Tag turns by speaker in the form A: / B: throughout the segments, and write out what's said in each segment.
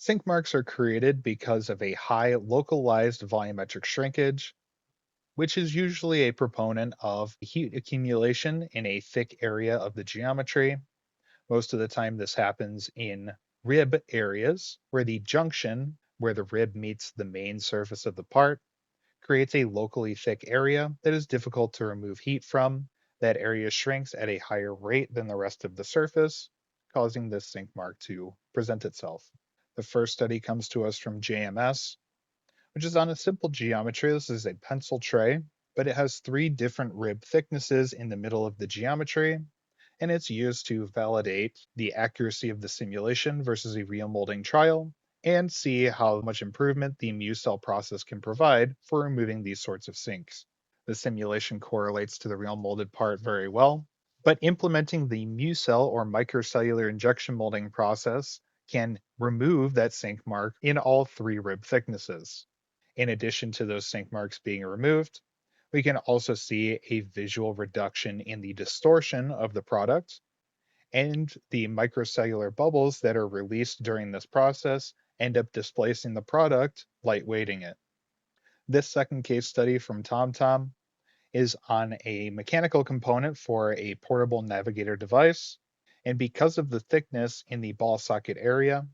A: Sink marks are created because of a high localized volumetric shrinkage, which is usually a proponent of heat accumulation in a thick area of the geometry. Most of the time, this happens in rib areas, where the junction, where the rib meets the main surface of the part, creates a locally thick area that is difficult to remove heat from. That area shrinks at a higher rate than the rest of the surface, causing this sink mark to present itself. The first study comes to us from JMS, which is on a simple geometry. This is a pencil tray, but it has three different rib thicknesses in the middle of the geometry, and it's used to validate the accuracy of the simulation versus a real molding trial and see how much improvement the MuCell process can provide for removing these sorts of sinks. The simulation correlates to the real molded part very well, but implementing the MuCell or microcellular injection molding process can remove that sink mark in all three rib thicknesses. In addition to those sink marks being removed, we can also see a visual reduction in the distortion of the product, and the microcellular bubbles that are released during this process end up displacing the product, lightweighting it. This second case study from TomTom is on a mechanical component for a portable navigator device, and because of the thickness in the ball socket area,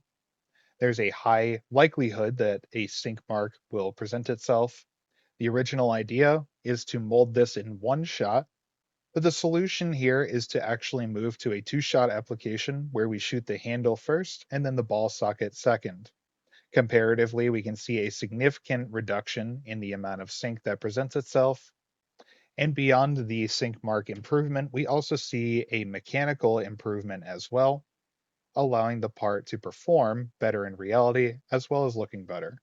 A: there's a high likelihood that a sink mark will present itself. The original idea is to mold this in one shot, but the solution here is to actually move to a two-shot application where we shoot the handle first and then the ball socket second. Comparatively, we can see a significant reduction in the amount of sink that presents itself. And beyond the sink mark improvement, we also see a mechanical improvement as well, allowing the part to perform better in reality as well as looking better.